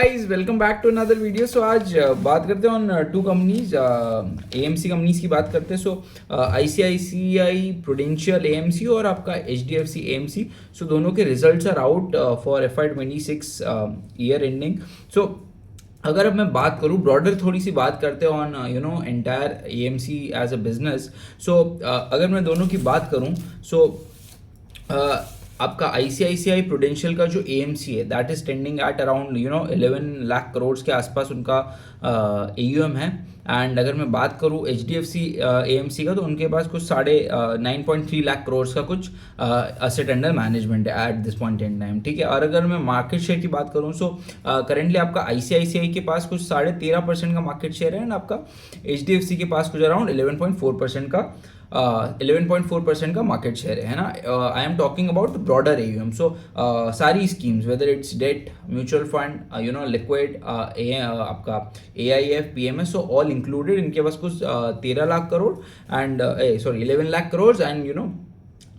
Guys welcome back to another video. So आज बात करते हैं on two companies, AMC companies की बात करते हैं। सो आईसीआईसीआई प्रूडेंशियल एएमसी और आपका एचडीएफसी एएमसी, सो दोनों के results are out for FY 26 year ending. So अगर अब मैं बात करूँ ब्रॉडर, थोड़ी सी बात करते हैं on entire AMC as a business. So अगर मैं दोनों की बात करूँ, सो आपका आईसीआईसीआई प्रूडेंशियल का जो एएमसी है that is trending at around 11 lakh crore के आसपास उनका एयूएम है। एंड अगर मैं बात करूँ एचडीएफसी एएमसी का, तो उनके पास कुछ 9.3 लाख करोड़ का कुछ असेट अंडर मैनेजमेंट है at this point in time, ठीक है। और अगर मैं मार्केट शेयर की बात करूँ, सो करेंटली आपका आईसीआईसीआई के पास कुछ 13.5% का मार्केट शेयर है एंड आपका एचडीएफसी के पास कुछ अराउंड 11.4% का 11.4% का मार्केट शेयर है ना। I am talking about broader AUM. So सारी schemes whether it's debt, mutual fund, liquid, आपका AIF, PMS, so all included, इनके पास कुछ 13 लाख करोड़ एंड 11 लाख करोड़ एंड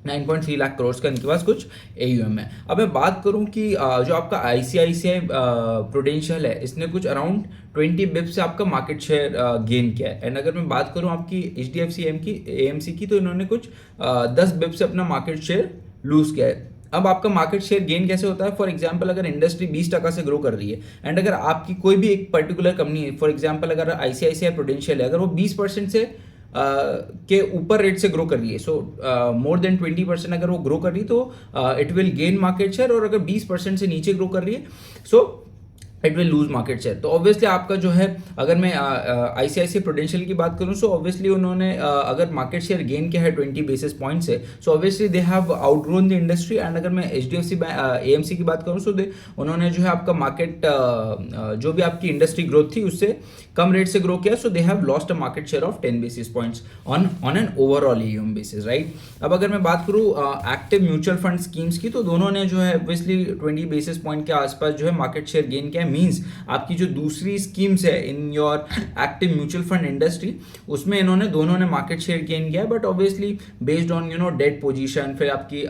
9.3 लाख करोड़ का इनके पास कुछ एयूएम है। अब मैं बात करूं कि जो आपका आईसीआईसीआई प्रूडेंशियल है, इसने कुछ अराउंड 20 बिप्स से आपका मार्केट शेयर गेन किया है। एंड अगर मैं बात करूं आपकी एचडीएफसी एएमसी की, तो इन्होंने कुछ 10 बिप्स से अपना मार्केट शेयर लूज किया है। अब आपका मार्केट शेयर गेन कैसे होता है? फॉर एग्जांपल अगर इंडस्ट्री 20% से ग्रो कर रही है एंड अगर आपकी कोई भी एक पर्टिकुलर कंपनी है, फॉर एग्जांपल अगर आईसीआईसीआई प्रूडेंशियल है, अगर वो 20% से के ऊपर रेट से ग्रो कर रही है, सो मोर देन 20% अगर वो ग्रो कर रही है, तो it will gain market share. और अगर 20% से नीचे ग्रो कर रही है, so it will lose market share. तो ऑब्वियसली आपका जो है, अगर मैं आईसीआईसीआई प्रूडेंशियल की बात करूं, सो ऑब्वियसली उन्होंने अगर मार्केट शेयर गेन किया है 20 बेसिस पॉइंट से, so obviously they have outgrown the industry. And अगर मैं एचडीएफसी एएमसी की बात करूं, सो उन्होंने जो है आपका मार्केट जो भी आपकी इंडस्ट्री ग्रोथ थी उससे कम रेट से ग्रो किया, so they have lost a market share of 10 basis points on an overall AUM basis, right. अब अगर मैं बात करूं एक्टिव म्यूचुअल फंड स्कीम्स की, तो दोनों ने जो है ऑब्वियसली 20 बेसिस पॉइंट के आसपास जो है मार्केट शेयर गेन किया है। मींस आपकी जो दूसरी स्कीम्स है in your active mutual fund industry, उसमें दोनों ने मार्केट शेयर गेन किया है, but obviously based on debt position, फिर आपकी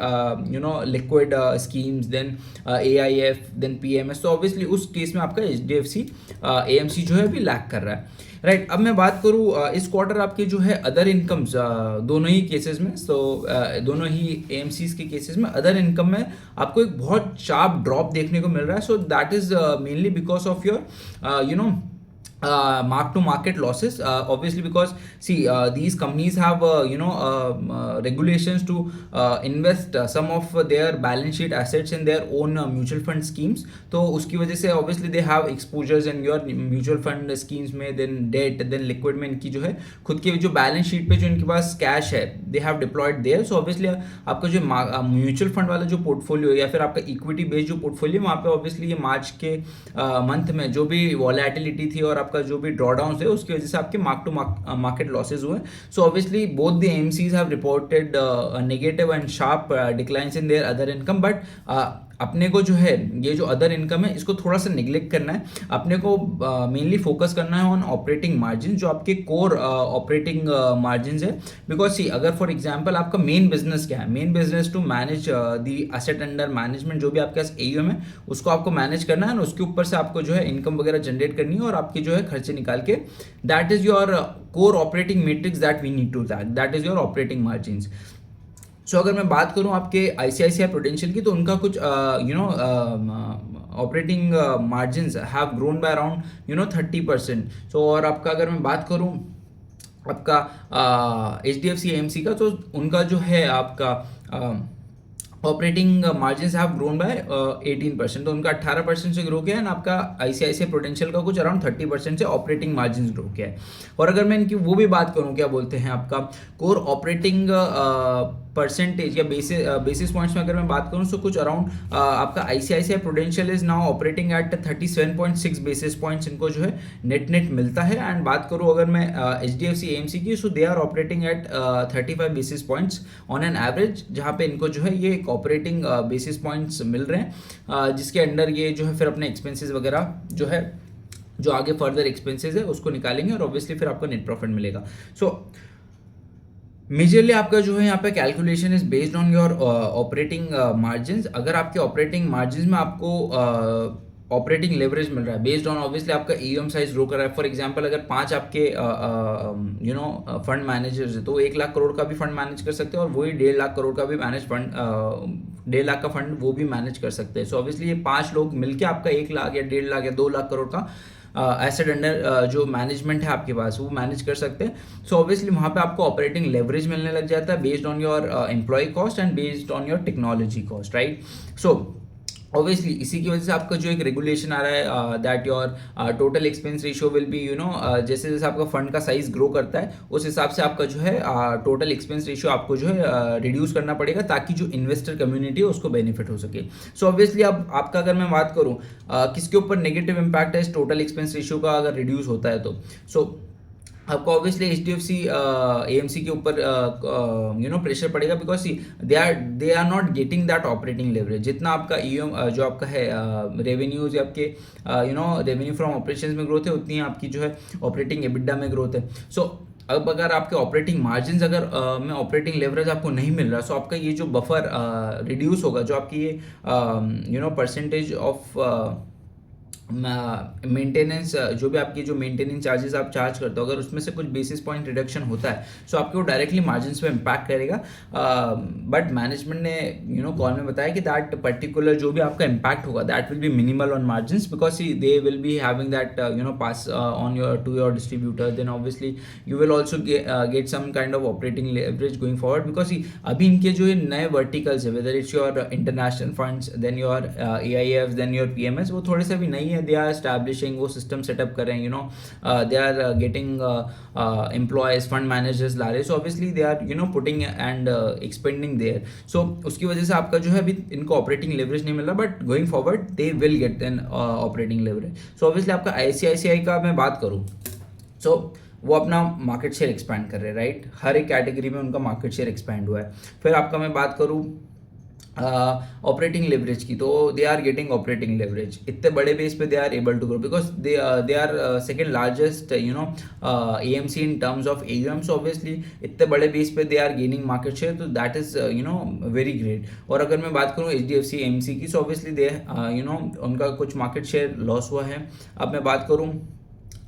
liquid schemes, then AIF, then PMS, तो ऑब्वियसली उस केस में आपका एचडीएफसी एएमसी जो है अभी लैग कर रहा है, राइट। अब मैं बात करूँ इस क्वार्टर आपके जो है अदर इनकम्स, दोनों ही केसेस में, तो दोनों ही एएमसीज के केसेस में अदर इनकम में आपको एक बहुत शार्प ड्रॉप देखने को मिल रहा है। सो that is mainly because of your mark to market losses, obviously because see these companies have regulations to invest some of their balance sheet assets in their own mutual fund schemes, तो उसकी वजह से obviously they have exposures in your mutual fund schemes में, then debt, then liquid में इनकी जो है खुद की जो बैलेंस शीट पे जो इनके पास कैश है they have deployed there। so obviously आपका जो म्यूचुअल फंड वाला जो पोर्टफोलियो या फिर आपका इक्विटी बेस्ड जो पोर्टफोलियो, वहाँ पे ऑब्वियसली ये मार्च के मंथ में जो भी वॉलेटिलिटी थी और आपका जो भी ड्रॉडाउन है उसकी वजह से आपके मार्क टू मार्केट लॉसेज हुए। So obviously both the AMCs have reported negative and sharp declines in their other income, but अपने को जो है ये जो अदर इनकम है इसको थोड़ा सा निगलेक्ट करना है। अपने को मेनली फोकस करना है ऑन ऑपरेटिंग मार्जिन, जो आपके कोर ऑपरेटिंग मार्जिन है। बिकॉज सी अगर फॉर एग्जांपल आपका मेन बिजनेस क्या है, main business to manage the asset under management, जो भी आपके पास एयूएम है उसको आपको मैनेज करना है, उसके ऊपर से आपको जो है इनकम वगैरह जनरेट करनी है और आपके जो है खर्चे निकाल के, that is your core operating matrix that we need to that is your operating margin. So अगर मैं बात करूं आपके आईसीआईसीआई प्रूडेंशियल की, तो उनका कुछ operating margins have grown by around 30%। सो और आपका अगर मैं बात करूं आपका एचडीएफसी एएमसी का, तो उनका जो है आपका operating margins have grown by 18%, तो उनका 18% से ग्रो किया है। आपका आईसीआईसीआई प्रूडेंशियल का कुछ अराउंड 30% से ऑपरेटिंग मार्जिन्स ग्रो किया है। और अगर मैं इनकी वो भी बात करूं, क्या बोलते हैं आपका कोर ऑपरेटिंग परसेंटेज या बेसिस पॉइंट्स में अगर मैं बात करूं, तो कुछ अराउंड आपका ICICI prudential is now operating eight 37.6 basis points इनको जो है नेट मिलता है। एंड बात करूं अगर मैं एचडीएफसी एएमसी की, so they are operating at 35 basis points on an average, जहां पे इनको जो है ये ऑपरेटिंग बेसिस पॉइंट्स मिल रहे हैं, जिसके अंडर ये जो है फिर अपने एक्सपेंसेस वगैरह जो है, जो आगे फर्दर एक्सपेंसेस है उसको निकालेंगे और ऑब्वियसली फिर आपको नेट प्रॉफिट मिलेगा। सो मेजरली आपका जो है यहाँ पे calculation is based on your operating margin. अगर आपके ऑपरेटिंग मार्जिन में आपको ऑपरेटिंग लेवरेज मिल रहा है बेस्ड ऑन ऑब्वियसली आपका ईएम साइज ग्रो कर रहा है। फॉर एग्जांपल अगर 5 आपके फंड मैनेजर्स है तो 1 लाख करोड़ का भी फंड मैनेज कर सकते हैं और वही 1.5 लाख करोड़ का भी मैनेज फंड 1.5 लाख का फंड वो भी मैनेज कर सकते हैं। सो ऑब्वियसली ये 5 लोग मिलके आपका 1 लाख या 1.5 लाख या 2 लाख करोड़ का एसेट अंडर जो मैनेजमेंट है आपके पास वो मैनेज कर सकते हैं। सो ऑब्वियसली वहाँ पे आपको ऑपरेटिंग लेवरेज मिलने लग जाता है based on your employee cost and based on your technology cost, right. So obviously इसी की वजह से आपका जो एक रेगुलेशन आ रहा है that your total expense ratio will be जैसे जैसे आपका फंड का साइज ग्रो करता है उस हिसाब से आपका जो है टोटल एक्सपेंस रेशियो आपको जो है रिड्यूस करना पड़ेगा ताकि जो इन्वेस्टर कम्युनिटी है उसको बेनिफिट हो सके। सो ऑब्वियसली अब आपका अगर मैं बात करूँ किसके ऊपर नेगेटिव इम्पैक्ट है इस टोटल एक्सपेंस रेशियो का अगर रिड्यूस होता है तो सो आपको ऑब्वियसली HDFC AMC के ऊपर प्रेशर पड़ेगा because they are not getting that operating leverage. जितना आपका जो आपका है रेवेन्यूज आपके रेवेन्यू फ्रॉम ऑपरेशंस में ग्रोथ है उतनी आपकी जो है ऑपरेटिंग EBITDA में ग्रोथ है। सो अब अगर आपके ऑपरेटिंग मार्जिन अगर में ऑपरेटिंग लेवरेज आपको नहीं मिल रहा सो आपका ये जो बफर रिड्यूस होगा जो आपकी ये परसेंटेज ऑफ मेंटेनेंस जो भी आपकी जो मेंटेनेंस चार्जेस आप चार्ज करते हो अगर उसमें से कुछ बेसिस पॉइंट रिडक्शन होता है सो आपको डायरेक्टली मार्जिन पे इम्पैक्ट करेगा। बट मैनेजमेंट ने कॉल में बताया कि दैट पर्टिकुलर जो भी आपका इम्पैक्ट होगा that will be minimal on margin because they will be having that pass on your to your distributor then obviously you will also get some kind of operating leverage going forward because अभी इनके जो नए verticals है whether it's your international funds then your AIFs then your PMS वो थोड़े से भी नहीं है। दे आर एस्टैब्लिशिंग वो सिस्टम सेटअप कर रहे हैं they are getting employees fund managers ला रहे हैं so obviously they are putting and expending there. So उसकी वजह से आपका जो है अभी इनको ऑपरेटिंग लेवरेज नहीं मिल रहा but going forward they will get an operating leverage. So obviously आपका ICICI का मैं बात करूँ सो वो अपना मार्केट शेयर एक्सपैंड कर रहे हैं, राइट। हर एक कैटेगरी में उनका मार्केट शेयर एक्सपैंड हुआ है। फिर आपका मैं बात करूँ ऑपरेटिंग लेवरेज की तो they are getting operating leverage इतने बड़े बेस पे they are able to grow because they are second largest AMC in terms of AUM। So obviously इतने बड़े बेस पे they are gaining market share तो that is very great. और अगर मैं बात करूँ HDFC AMC की सो ऑब्वियसली दे उनका कुछ मार्केट शेयर लॉस हुआ है। अब मैं बात करूँ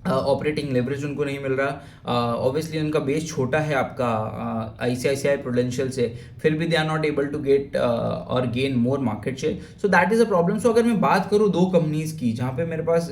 ऑपरेटिंग लेवरेज उनको नहीं मिल रहा ऑब्वियसली उनका बेस छोटा है आपका ICICI प्रूडेंशियल से फिर भी they are not able to get और gain more market share so that is a problem. So अगर मैं बात करूँ दो कंपनीज की जहाँ पे मेरे पास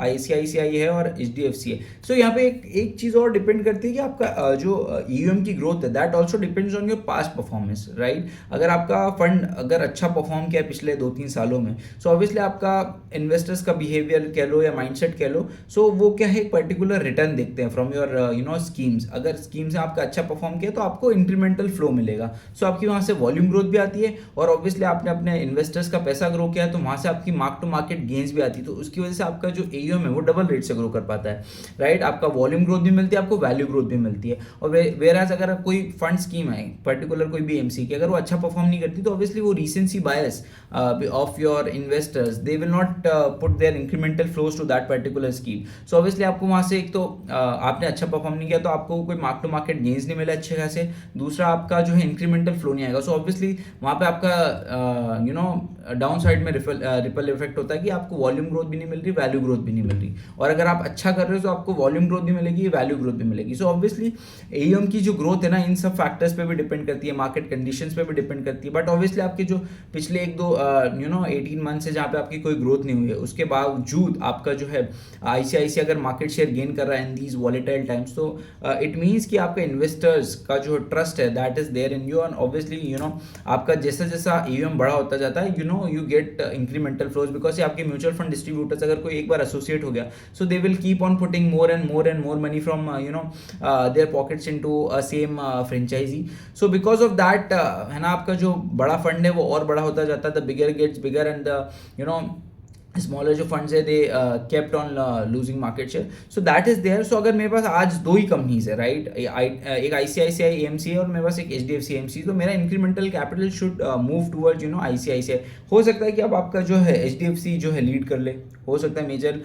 ICICI है और HDFC है सो यहाँ पे एक चीज़ और डिपेंड करती है कि आपका जो EUM की ग्रोथ है that also depends on your past performance, right. अगर आपका फंड अगर अच्छा परफॉर्म किया पिछले 2-3 सालों में सो ऑब्वियसली आपका इन्वेस्टर्स का बिहेवियर कह लो या माइंडसेट कह लो सो वो क्या है एक पर्टिकुलर रिटर्न देखते हैं फ्रॉम योर स्कीम्स। अगर स्कीम्स में आपका अच्छा परफॉर्म किया तो आपको इंक्रीमेंटल फ्लो मिलेगा सो आपकी वहाँ से वॉल्यूम ग्रोथ भी आती है और ऑब्वियसली आपने अपने इन्वेस्टर्स का पैसा ग्रो किया तो वहाँ से आपकी मार्क टू मार्केट गेन्स भी आती है तो उसकी वजह से आपका जो AUM है वो डबल रेट से ग्रो कर पाता है, राइट। आपका वॉल्यूम ग्रोथ भी मिलती है आपको वैल्यू ग्रोथ भी मिलती है। और वेराज अगर कोई फंड स्कीम है पर्टिकुलर कोई भी AMC की अगर वो अच्छा परफॉर्म नहीं करती तो ऑब्वियसली वो recency bias of your investors they will not put their incremental flows to that particular scheme. So obviously आपको वहाँ से एक तो आपने अच्छा परफॉर्म नहीं किया तो आपको कोई मार्क टू मार्केट गेन्स नहीं मिला अच्छे खासे, दूसरा आपका जो है इंक्रीमेंटल फ्लो नहीं आएगा। सो ऑब्वियसली वहाँ पे आपका डाउन साइड में रिपल इफेक्ट होता है कि आपको वॉल्यूम ग्रोथ भी नहीं मिल रही वैल्यू ग्रोथ भी नहीं मिल रही और अगर आप अच्छा कर रहे हो तो आपको वॉल्यूम ग्रोथ भी मिलेगी वैल्यू ग्रोथ भी मिलेगी। सो ऑब्वियसली AUM की जो ग्रोथ है ना इन सब फैक्टर्स पे भी डिपेंड करती है मार्केट कंडीशंस पे भी डिपेंड करती है। बट ऑब्वियसली आपके जो पिछले 18 मंथ से जहाँ पे आपकी कोई ग्रोथ नहीं हुई है उसके बावजूद आपका जो है ICICI अगर मार्केट शेयर गेन कर रहा है इन दीज वॉलेटाइल टाइम्स तो इट मीन्स कि आपका इन्वेस्टर्स का जो ट्रस्ट है that is there in you and obviously आपका जैसा जैसा AUM बड़ा होता जाता है you get incremental flows because आपके म्यूचुअल फंड डिस्ट्रीब्यूटर्स अगर कोई एक बार एसोसिएट हो गया so they will keep on putting more and more money from their pockets into a same franchise. So because of that है ना आपका जो बड़ा फंड है वो और बड़ा होता जाता है the bigger gets bigger and smaller जो फंड्स है they kept on losing market share so that is there. So अगर मेरे पास आज दो ही कंपनीज है राइट एक ICICI AMC है और मेरे पास एक HDFC AMC तो मेरा incremental capital should move towards ICICI। हो सकता है कि अब आपका जो है HDFC जो है लीड कर ले, हो सकता है मेजर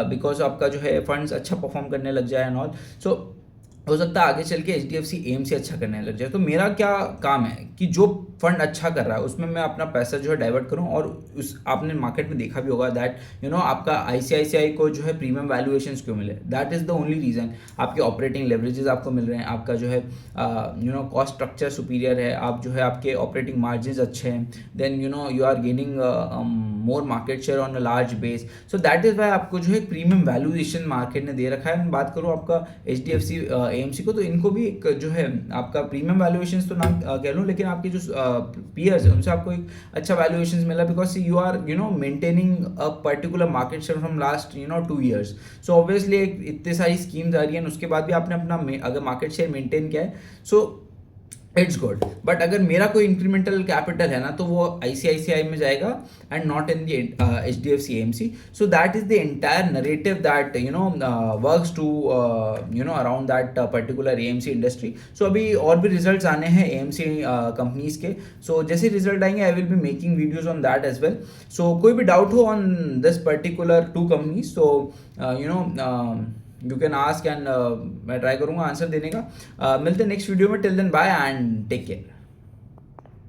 बिकॉज आपका जो है फंड्स अच्छा परफॉर्म करने लग जाए एंड ऑल। सो हो सकता है आगे चल के HDFC AMC अच्छा करने लग जाए। तो मेरा क्या काम है कि जो फंड अच्छा कर रहा है उसमें मैं अपना पैसा जो है डाइवर्ट करूं, और उस आपने मार्केट में देखा भी होगा दैट आपका ICICI को जो है प्रीमियम वैल्यूएशंस क्यों मिले, that is the only reason. आपके ऑपरेटिंग लेवरेजेस आपको मिल रहे हैं, आपका जो है कॉस्ट स्ट्रक्चर सुपीरियर है, आप जो है आपके ऑपरेटिंग मार्जिन अच्छे हैं, then you are gaining more market share on a large base. So that is why आपको जो है प्रीमियम वैल्यूएशन मार्केट ने दे रखा है। मैं बात करूँ आपका HDFC AMC को, तो इनको भी एक जो है आपका प्रीमियम वैल्यूएशन तो ना कह लूँ, लेकिन आपके जो पीयर्स है उनसे आपको एक अच्छा वैल्यूएशन मिला, because you are maintaining a particular market share from last 2 years। So obviously इतने सारी स्कीम्स आ रही हैं, उसके बाद भी आपने अपना अगर मार्केट शेयर मेंटेन किया है, सो इट्स गुड। बट अगर मेरा कोई इंक्रीमेंटल कैपिटल है ना, तो वो ICICI में जाएगा and not in the HDFC AMC। So that is the entire narrative that works to around that particular AMC industry. So अभी और भी रिजल्ट्स आने हैं AMC कंपनीज के। सो जैसे रिजल्ट आएंगे I will be making videos on that as well. So कोई भी डाउट हो on this particular 2 companies, so you can ask and मैं ट्राई करूँगा आंसर देने का। मिलते हैं नेक्स्ट वीडियो में। Till then bye and take care.